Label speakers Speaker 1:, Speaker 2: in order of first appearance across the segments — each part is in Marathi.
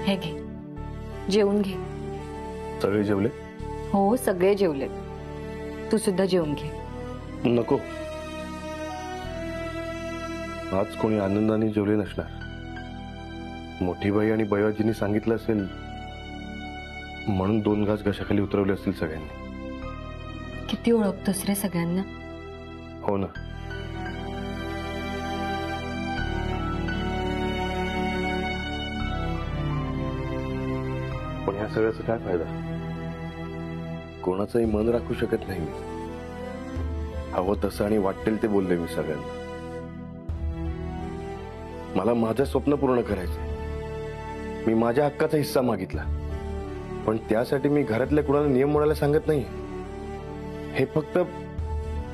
Speaker 1: हे घे, जेवून घे.
Speaker 2: सगळे जेवले?
Speaker 1: हो, सगळे जेवले. तू सुद्धा जेवून घे.
Speaker 2: नको, आज कोणी आनंदाने जेवले नसणार. मोठी बाई आणि बयाजींनी सांगितलं असेल म्हणून 2 घास घशाखाली उतरवले असतील सगळ्यांनी.
Speaker 1: किती ओळखतोस रे सगळ्यांना?
Speaker 2: हो ना. पण ह्या सगळ्याचा काय फायदा? कोणाचंही मन राखू शकत नाही. हवं तसं आणि वाटेल ते बोलले मी सगळ्यांना. मला माझं स्वप्न पूर्ण करायचं. मी माझ्या हक्काचा हिस्सा मागितला, पण त्यासाठी मी घरातल्या कुणाला नियम मोडायला सांगत नाही. हे फक्त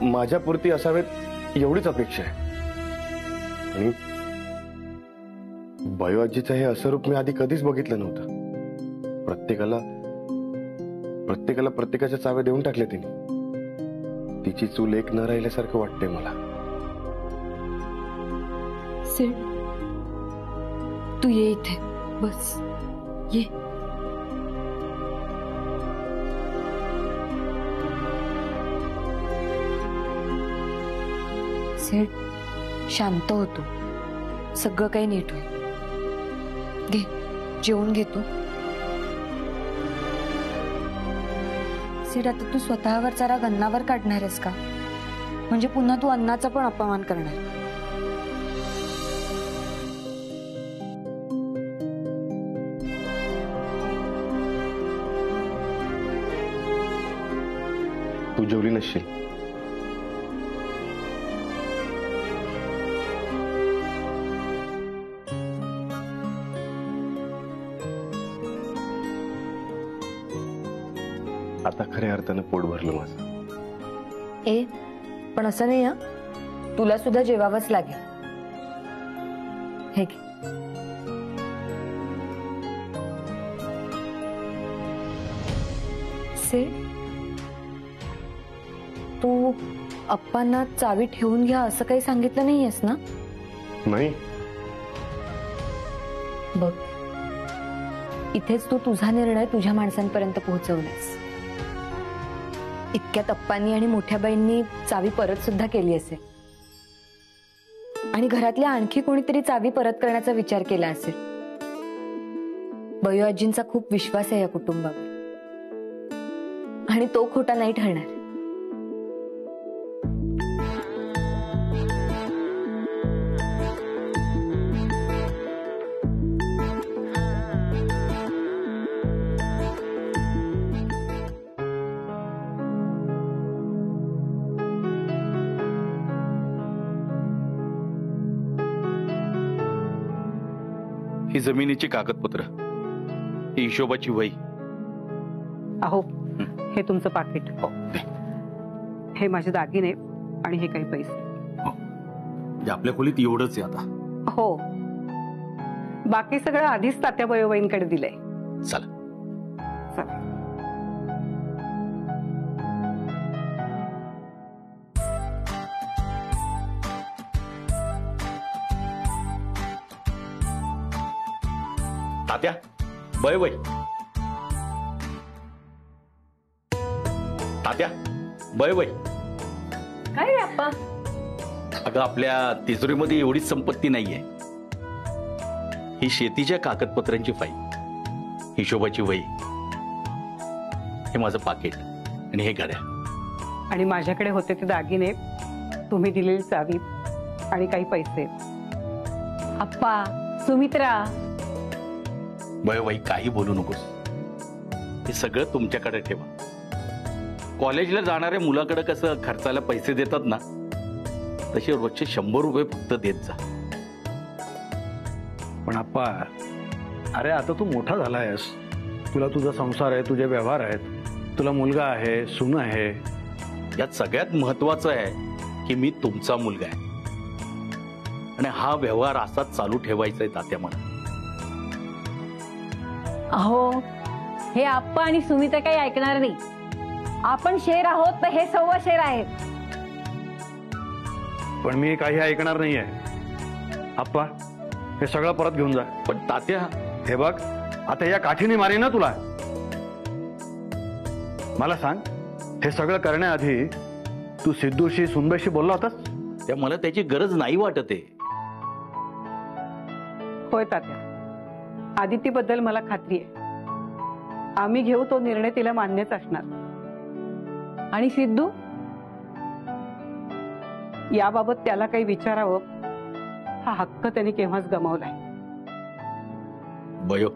Speaker 2: माझ्यापुरती असावेत एवढीच अपेक्षा आहे. आणि बयोआजीचं हे असं रूप मी आधी कधीच बघितलं नव्हतं. प्रत्येकाला प्रत्येकाच्या चाव्या देऊन टाकल्या तिने. तिची चूल एक न राहिल्यासारखं वाटतंय मला.
Speaker 1: सिड, तू ये इथे बस. ये. सिड, शांत होतो. सगळं काही नीट होईल. घे, जेवून घे तू. सिड, आता तू स्वतःवरचा राग अन्नावर काढणार आहेस का? म्हणजे पुन्हा तू अन्नाचा पण अपमान करणार.
Speaker 2: तू जेवली नसशील. आता खऱ्या अर्थानं पोट भरलं माझं.
Speaker 1: ए, पण असं नाही. तुला सुद्धा जेवावंच लागेल. हे घे. से, तू अप्पांना चावी ठेवून घ्या असं काही सांगितलं नाहीयेस ना?
Speaker 2: नाही.
Speaker 1: बघ, इथेच तू तुझा निर्णय तुझ्या माणसांपर्यंत पोहोचवलास. इतक्यात अप्पांनी आणि मोठ्या बाईंनी चावी परत सुद्धा केली असेल. आणि घरातल्या आणखी कोणीतरी चावी परत करण्याचा विचार केला असेल. बयोआजींचा खूप विश्वास आहे या कुटुंबावर, आणि तो खोटा नाही ठरणार.
Speaker 3: ही जमिनीची कागदपत्र, ही हिशोबाची वही.
Speaker 4: अहो, हे तुमचं पाकिट. हे माझे दागिने आणि हे काही पैसे.
Speaker 3: आपल्या खोलीत एवढंच आहे आता.
Speaker 4: हो, बाकी सगळं आधीच तात्या बयोबाईंकडे दिलंय.
Speaker 3: चला.
Speaker 4: चला.
Speaker 3: तात्या, बय बय. तात्या, बय बय.
Speaker 4: काय रे अप्पा?
Speaker 3: अगं, आपल्या तिजोरीमध्ये एवढीच संपत्ती नाहीये. ही शेतीच्या कागदपत्रांची फाईल, हिशोबाची वही, हे माझं पाकिट आणि हे घड्या.
Speaker 4: आणि माझ्याकडे होते ते दागिने, तुम्ही दिलेली चावी आणि काही पैसे. अप्पा, सुमित्रा.
Speaker 3: बयोबाई, काही बोलू नकोस. हे सगळं तुमच्याकडे ठेवा. कॉलेजला जाणाऱ्या मुलाकडे कसं खर्चाला पैसे देतात ना, तसे रोजचे 100 रुपये फक्त देत जा.
Speaker 5: पण अप्पा, अरे आता तू मोठा झाला आहेस. तुला तुझा संसार आहे, तुझे व्यवहार आहेत, तुला मुलगा आहे, सून आहे.
Speaker 3: यात सगळ्यात महत्वाचं आहे की मी तुमचा मुलगा आहे आणि हा व्यवहार असाच चालू ठेवायचा आहे तात्या मला.
Speaker 6: अहो, हे आप्पा आणि सुमित्रा काही ऐकणार नाही. आपण शेर आहोत तर हे 1.25 शेर आहेत.
Speaker 5: पण मी काही ऐकणार नाहीये. अप्पा, हे सगळं परत घेऊन जा.
Speaker 3: पण तात्या,
Speaker 5: हे बघ, आता या काठीने मारी ना तुला. मला सांग, हे सगळं करण्याआधी तू सिद्धूशी सुनबाईशी बोलला होतास?
Speaker 3: त्या मला त्याची गरज नाही वाटत आहे.
Speaker 4: होय तात्या, आदितीबद्दल मला खात्री आहे. आम्ही घेऊ तो निर्णय तिला मान्यच असणार.
Speaker 6: आणि सिद्धू?
Speaker 4: याबाबत त्याला काही विचारावं हा हक्क त्यांनी केव्हाच गमावलाय.
Speaker 3: बयो,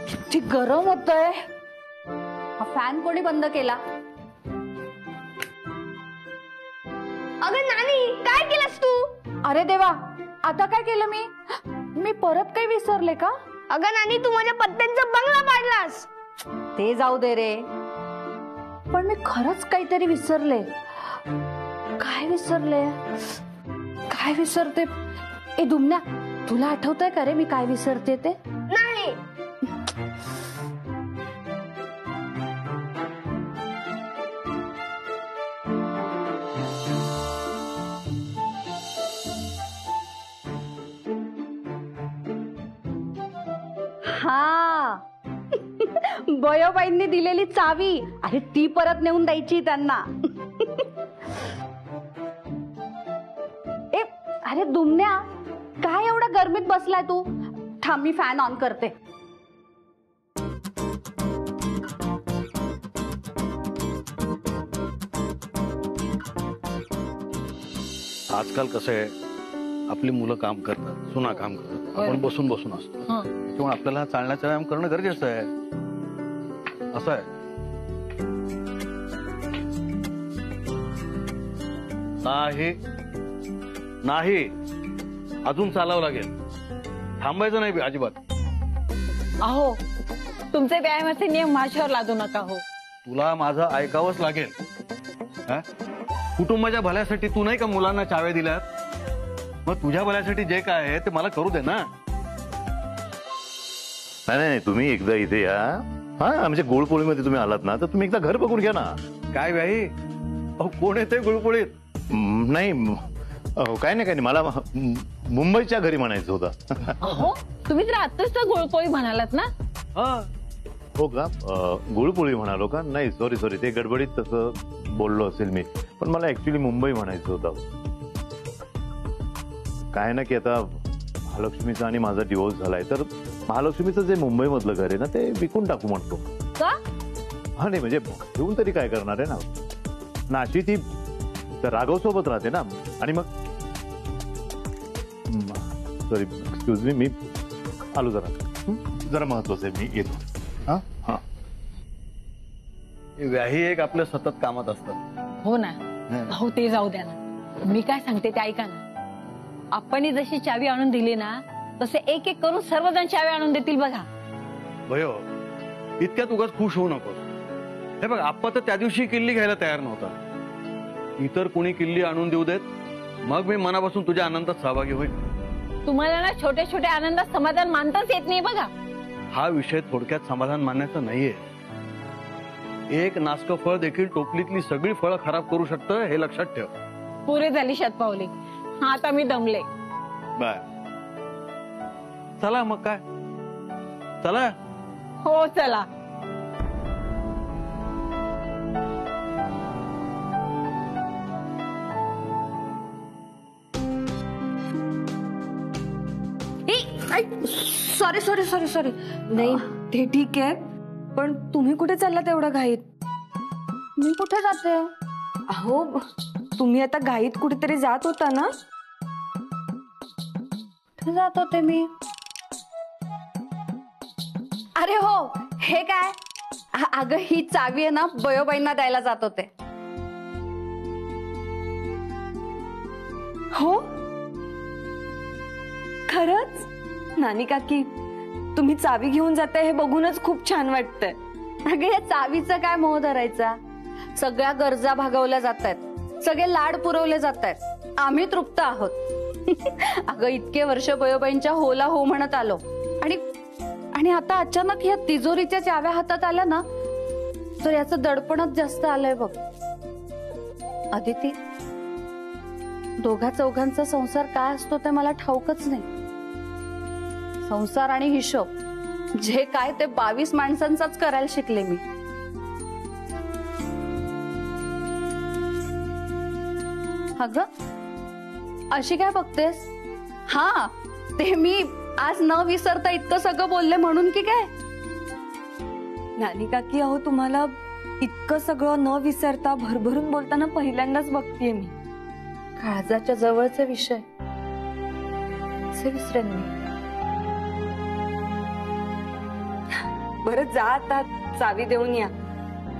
Speaker 1: किती गरम होतंय. हा फॅन कोणी बंद केला?
Speaker 7: अगं नानी, काय केलंस तू?
Speaker 1: अरे देवा, आता काय केलं मी? मी परत काही विसरले का?
Speaker 7: अगं नानी, तू माझ्या पत्त्यांचा बंगला पाडलास.
Speaker 1: ते जाऊ दे रे, पण मी खरंच काहीतरी विसरले. काय विसरले? काय विसरते? ए दुमण्या, तुला आठवतंय का रे मी काय विसरते ते?
Speaker 7: नाही.
Speaker 1: हा, बयोबाईंनी दिलेली चावी. अरे ती परत नेऊन द्यायची त्यांना. ए अरे दुमण्या, काय एवढा गरमीत बसलाय तू? थांब, मी फॅन ऑन करते.
Speaker 5: आजकाल कसं आहे, आपली मुलं काम करतात, सुना काम करतात, आपण बसून बसून असतो. त्यामुळे आपल्याला चालण्याचा व्यायाम करणं गरजेचं आहे. असं आहे. नाही नाही, अजून चालावं लागेल. थांबायचं नाही अजिबात.
Speaker 6: अहो, तुमचे व्यायामाचे नियम माझ्यावर लादू नका हो.
Speaker 5: तुला माझं ऐकावंच लागेल. हा? कुटुंबाच्या भल्यासाठी तू नाही का मुलांना चाव्या दिल्यात? मग तुझ्या भल्यासाठी जे काय आहे ते मला करू दे ना.
Speaker 8: नाही नाही, तुम्ही एकदा इथे या. हा, आमच्या गुळपोळीमध्ये तुम्ही आलात ना, तर तुम्ही एकदा घर बघून घ्या ना.
Speaker 5: काय व्याही, अहो कोण येते गुळपोळीत?
Speaker 8: नाही, काय नाही, मला मुंबईच्या घरी म्हणायचं होतं.
Speaker 6: अहो, तुम्ही तर आताच तर गोळपोळी म्हणालात ना.
Speaker 5: हा,
Speaker 8: हो का? गुळपोळी म्हणालो का? नाही, सॉरी, ते गडबडीत तसं बोललो असेल मी. पण मला ऍक्च्युली मुंबई म्हणायचं होतं. काय ना की आता महालक्ष्मीचा आणि माझा डिवोर्स झालाय, तर महालक्ष्मीचं जे मुंबईमधलं घर आहे ना, ते विकून टाकू म्हणतो.
Speaker 6: का?
Speaker 8: हा, नाही म्हणजे घेऊन तरी काय करणार आहे ना. नाशी ती राघव सोबत राहते ना. आणि मग सॉरी, एक्सक्यूज मी आलो जरा महत्वाचं आहे, मी येतो. हा हा,
Speaker 5: व्याही एक आपल्या सतत कामात असतात.
Speaker 6: हो ना. हो, ते जाऊ द्या ना. मी काय सांगते ते ऐका ना. आपण जशी चावी आणून दिली ना, तसे एक एक करून सर्वजण चावी आणून देतील बघा.
Speaker 5: भयो, इतक्यात उगाच खुश होऊ नको. हे बघ, आप्पा तर त्या दिवशी किल्ली घ्यायला तयार नव्हता. इतर कोणी किल्ली आणून देऊ देत, मग मी मनापासून तुझ्या आनंदात सहभागी होईल.
Speaker 6: तुम्हाला ना छोट्या छोट्या आनंदात समाधान मानताच येत नाही बघा.
Speaker 5: हा विषय थोडक्यात समाधान मानण्याचा नाहीये. एक नासकं फळ देखील टोपलीतली सगळी फळं खराब करू शकतं, हे लक्षात ठेव.
Speaker 6: पुरे झाली शतपावली. हा, आता मी दमले.
Speaker 5: बाय. चला मग काय, चला.
Speaker 6: हो, चला.
Speaker 1: सॉरी. नाही, ते ठीक आहे, पण तुम्ही कुठे चाललात एवढ्या घाईत?
Speaker 7: मी कुठे जाते?
Speaker 1: अहो, तुम्ही आता घाईत कुठेतरी जात होता ना?
Speaker 7: कुठे जात होते मी?
Speaker 1: अरे हो, हे काय? अगं, ही चावी आहे ना, बयोबाईंना द्यायला जात होते. हो, खरंच? नानी काकी, तुम्ही चावी घेऊन जाताय हे बघूनच खूप छान वाटतंय. अगं, या चावीचा काय मोह धरायचा? सगळ्या गरजा भागवल्या जात आहेत. सगळे लाड पुरवले जात आहेत, आम्ही तृप्त आहोत. अगं इतके वर्ष बयोबाईंच्या होला हो म्हणत आलो आणि आता अचानक ह्या तिजोरीच्या चाव्या हातात आल्या ना, तर याचं दडपणच जास्त आलंय बघ. अदिती, दोघा चौघांचा संसार काय असतो ते मला ठाऊकच नाही. संसार आणि हिशोब जे काय ते 22 माणसांचाच करायला शिकले मी. अगं अशी काय बघतेस? हा, ते मी आज न विसरता इतकं सगळं बोलले म्हणून की काय?
Speaker 7: नानी काकी, अहो तुम्हाला इतकं सगळं न विसरता भरभरून बोलताना पहिल्यांदाच बघतेय मी.
Speaker 1: काळजाच्या जवळचे विषय कसे विसरेन मी?
Speaker 7: बरं जा आता, चावी देऊन या,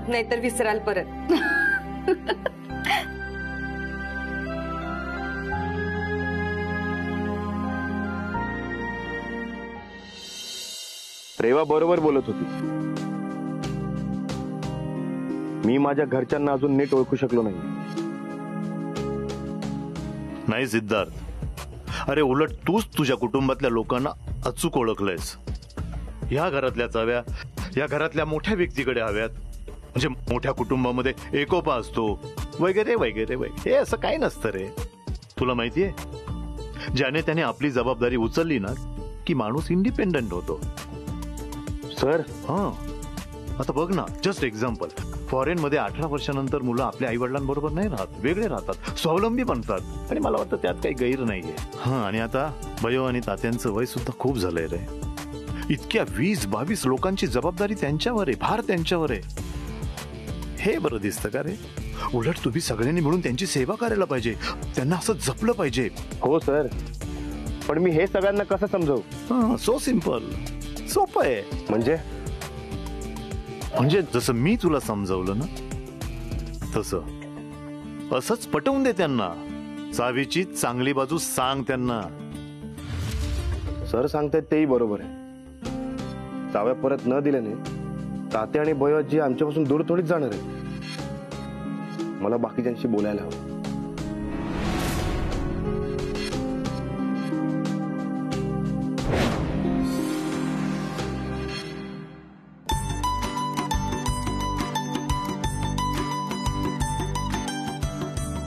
Speaker 7: नाहीतर विसराल परत.
Speaker 2: रेवा बरोबर बोलत होती. मी माझ्या घरच्यांना अजून नीट ओळखू शकलो नाही.
Speaker 8: नाही सिद्धार्थ, अरे उलट तूच तुझ्या कुटुंबातल्या लोकांना अचूक ओळखलंयस. या घरातल्या चाव्या या घरातल्या मोठ्या व्यक्तीकडे हव्यात, म्हणजे मोठ्या कुटुंबामध्ये एकोपा असतो वगैरे वगैरे वगैरे. हे असं काही नसतं रे. तुला माहितीये, ज्याने त्याने आपली जबाबदारी उचलली ना की माणूस इंडिपेंडंट होतो.
Speaker 2: सर,
Speaker 8: हा, आता बघ ना, जस्ट एक्झाम्पल, फॉरेन मध्ये 18 वर्षानंतर मुलं आपल्या आई वडिलांबरोबर नाही राहत, वेगळे राहतात, स्वावलंबी बनतात. आणि मला वाटतं त्यात काही गैर नाहीये. हा, आणि आता बयो आणि तात्यांचं वय सुद्धा खूप झालंय रे. इतक्या 20-22 लोकांची जबाबदारी त्यांच्यावर आहे, भार त्यांच्यावर आहे. हे बरं दिसतं का रे? उलट तुम्ही सगळ्यांनी मिळून त्यांची सेवा करायला पाहिजे, त्यांना असं जपलं पाहिजे.
Speaker 2: हो सर, पण मी हे सगळ्यांना कसं समजवू?
Speaker 8: सो सिंपल, सोपं आहे. म्हणजे जसं मी तुला समजवलं ना तसं असंच पटवून दे त्यांना. चावीची चांगली बाजू सांग त्यांना.
Speaker 2: सर सांगतायत तेही बरोबर आहे. चाव्या परत न दिल्याने ताते आणि बयोजी आमच्यापासून दूर थोडीच जाणार आहे. मला बाकीच्यांशी बोलायला हवं.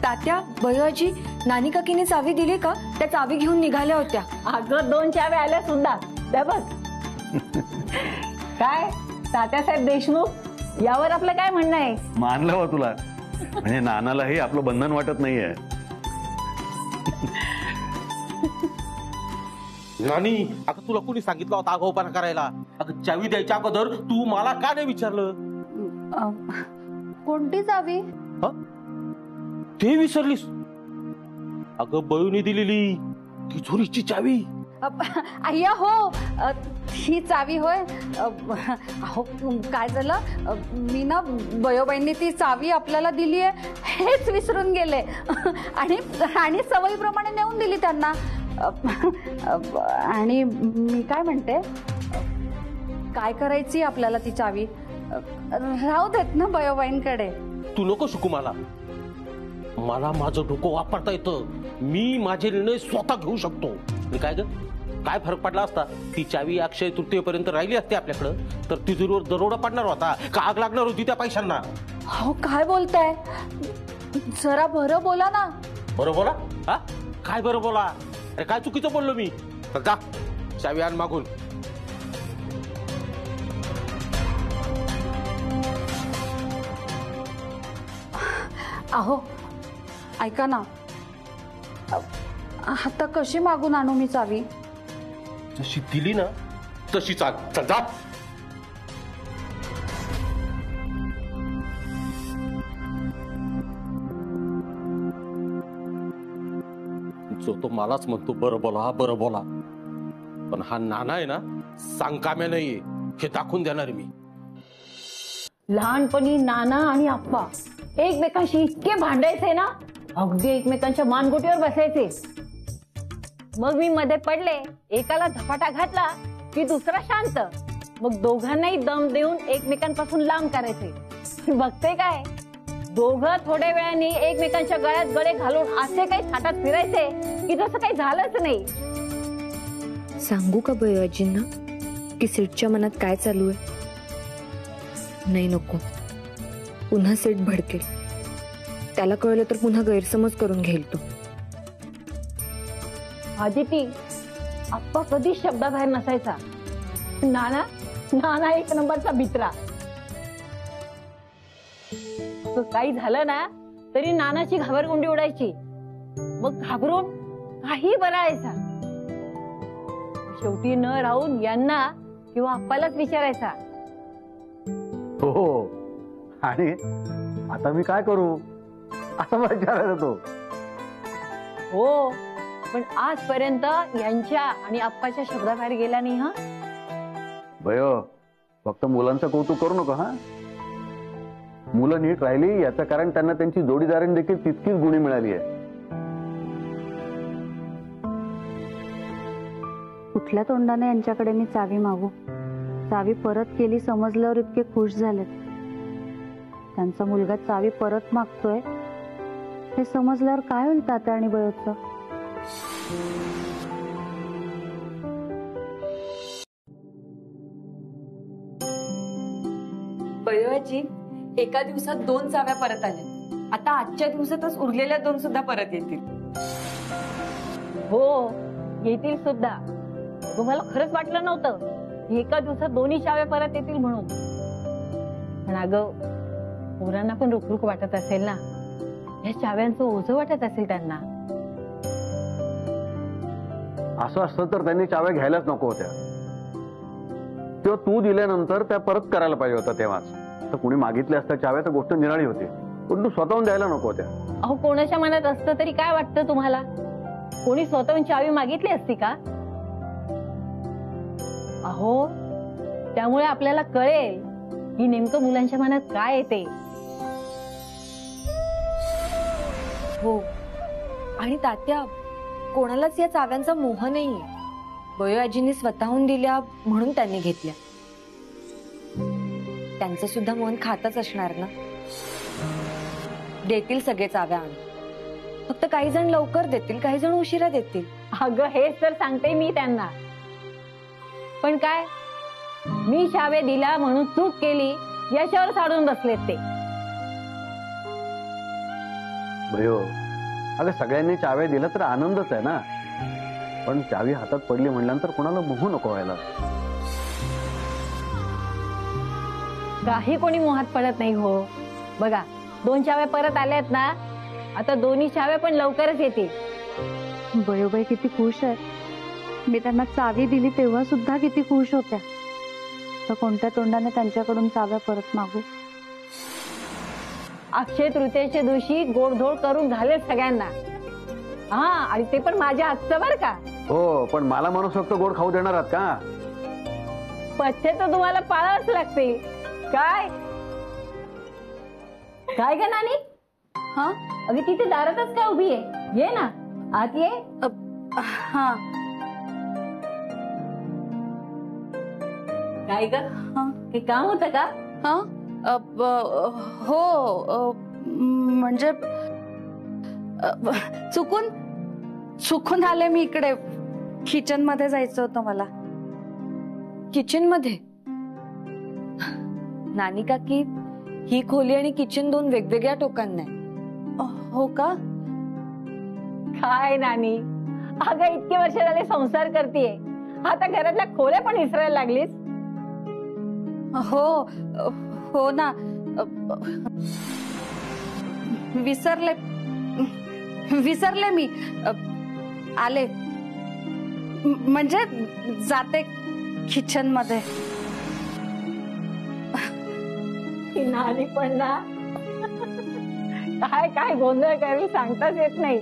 Speaker 7: तात्या, बयोजी, नानी काकीने चावी दिली का? त्या चावी घेऊन निघाल्या होत्या.
Speaker 6: अगं 2 चाव्या आल्या सुद्धा. त्या बघ. काय तात्यासाहेब देशमुख, यावर आपलं काय म्हणणं आहे?
Speaker 5: मानलं हो तुला, म्हणजे नानालाही आपलं बंधन वाटत नाहीये.
Speaker 9: नानी, अगं तुला कोणी सांगितलं होता आगाऊपणा करायला? अगं चावी द्यायच्या अगोदर तू मला का नाही विचारलं?
Speaker 1: कोणती चावी?
Speaker 9: ते विसरलीस? अगं बयूने दिलेली तिजोरीची चावी.
Speaker 1: अय्या हो, ही चावी होय. अहो काय झालं, मी ना बयोबाईंनी ती चावी आपल्याला दिली आहे हेच विसरून गेले आणि सवयीप्रमाणे नेऊन दिली त्यांना. आणि मी काय म्हणते, काय करायची आपल्याला ती चावी? राहू देत ना बयोबाईंकडे.
Speaker 9: तू नको शिकू मला. मला माझं डोकं वापरता येतं. मी माझे निर्णय स्वतः घेऊ शकतो. काय ग, काय फरक पडला असता? ती चावी अक्षय तृतीयेपर्यंत राहिली असते आपल्याकडं, तर तिजोरीवर दरोडा पडणार होता का आग लागणार होती त्या पैशांना?
Speaker 1: हो काय बोलताय, जरा बरं बोला ना.
Speaker 9: बरं बोला? हा, काय बरं बोला? अरे काय चुकीचं बोललो मी? तर जा चावी आण मागून.
Speaker 1: अहो ऐका ना, आता कशी मागून आणू मी चावी?
Speaker 9: जशी दिली ना तशी चाल. चल जा. जो तो मलाच म्हणतो बरं बोला बरं बोला, पण हा नाना आहे ना सांगकाम्या नाहीये हे दाखवून देणार मी.
Speaker 6: लहानपणी नाना आणि आप्पा एकमेकांशी इतके भांडायचे ना, अगदी एकमेकांच्या मानगुटीवर बसायचे. मग मी मध्ये पडले, एकाला धपाटा घातला की दुसरा शांत. मग दोघांनाही दम देऊन एकमेकांपासून लांब करायचे. बघते काय, दोघं थोड्या वेळाने एकमेकांच्या गळ्यात गळे घालून असे काही थाटात फिरायचे की जसं काही झालंच नाही.
Speaker 7: सांगू का बयो आजींना की सीटच्या मनात काय चालू आहे? नाही, नको. पुन्हा सीट भडकेल. त्याला कळलं तर पुन्हा गैरसमज करून घेईल तो.
Speaker 6: आदिती, आप्पा कधीच शब्दाबाहेर नसायचा. नाना नाना एक नंबरचा भित्रा. काही झालं ना तरी नानाची घाबरगुंडी उडायची. मग घाबरून काही बरायचा. शेवटी न राहून यांना किंवा आप्पालाच विचारायचा.
Speaker 5: हो, आणि आता मी काय करू असं विचारायला तो.
Speaker 6: हो, पण आजपर्यंत यांच्या आणि आप्पाच्या शब्दाबाहेर गेला नाही. हा
Speaker 5: भयो, फक्त मुलांचं कौतुक करू नका. हा, मुलं नीट राहिली याचं कारण त्यांना त्यांची जोडीदारांनी देखील तितकीच गुणी मिळाली आहे.
Speaker 1: कुठल्या तोंडाने यांच्याकडे मी चावी मागू? चावी परत केली समजल्यावर इतके खुश झालेत. त्यांचा मुलगा चावी परत मागतोय हे समजल्यावर काय होईल तात्या आणि बयोचं?
Speaker 7: बयोजी, एका दिवसात 2 चाव्या परत आल्या. आता आजच्या दिवसातच उरलेल्या 2 सुद्धा परत येतील.
Speaker 6: हो, येतील सुद्धा. तुम्हाला खरंच वाटलं नव्हतं एका दिवसात दोन्ही चाव्या परत येतील म्हणून. पण अगं, पोरांना पण रुकरुक वाटत असेल ना. या चाव्यांचं ओझं वाटत असेल त्यांना.
Speaker 5: असं असतं तर त्यांनी चाव्या घ्यायलाच नको होत्या. तेव्हा तू दिल्यानंतर त्या परत करायला पाहिजे होता. तेव्हाच तर कुणी मागितल्या असत्या चाव्या तर गोष्ट निराळी होती. पण तू स्वतःहून द्यायला नको होत्या.
Speaker 6: अहो, कोणाच्या मनात असतं तरी काय वाटतं तुम्हाला? कोणी स्वतःहून चावी मागितली असती का? अहो, त्यामुळे आपल्याला कळेल की नेमकं मुलांच्या मनात काय येते.
Speaker 7: हो, आणि तात्या, कोणालाच या चाव्यांचा मोह नाहीये. बयो आजींनी स्वतःहून दिल्या म्हणून त्यांनी घेतल्या. त्यांचं सुद्धा मन खातच असणार ना. देतील सगळे चाव्या आणून. फक्त काही जण लवकर देतील, काही जण उशिरा देतील.
Speaker 6: अगं, हेच तर सांगते मी त्यांना. पण काय, मी चावे दिला म्हणून चूक केली याच्यावर साडून बसलेत ते.
Speaker 5: भयो, अगं सगळ्यांनी चाव्या दिल्या तर आनंदच आहे ना. पण चावी हातात पडली म्हणल्यानंतर कोणाला मोह नको व्हायला.
Speaker 6: काही कोणी मोहात पडत नाही. हो बघा, 2 चाव्या परत आल्यात ना. आता दोन्ही चाव्या पण लवकरच येतील.
Speaker 1: बयोबाई किती खुश आहेत. मी त्यांना चावी दिली तेव्हा सुद्धा किती खुश होत्या. तर कोणत्या तोंडाने त्यांच्याकडून चाव्या परत मागू?
Speaker 6: अक्षय तृतीयेच्या दिवशी गोडधोड करून घालेल सगळ्यांना. हा, आणि ते पण माझ्या हातचं बर का.
Speaker 5: हो, पण मला मनसोक्त गोड खाऊ देणार आहात का?
Speaker 6: पथ्य तर तुम्हाला पाळावंच लागते. काय काय ग नानी? हा, अगं तिथे दारातच काय उभी आहे? ये ना आत ये.
Speaker 1: हा,
Speaker 6: काय ग? काही काम होतं का?
Speaker 1: हो, म्हणजे चुकून आले मी इकडे. किचन मध्ये जायचं होतं मला.
Speaker 7: किचन मध्ये? नानी काकी, ही खोली आणि किचन 2 वेगवेगळ्या टोकांना आहे.
Speaker 1: हो का?
Speaker 6: काय नानी, अगं इतके वर्ष झाले संसार करतीये, आता घरातल्या खोल्या पण विसरायला लागलीस?
Speaker 1: हो ना, विसरले मी. आले म्हणजे जाते किचन मध्ये.
Speaker 6: नानी पण ना, काय काय गोंधळ करावी सांगताच येत नाही.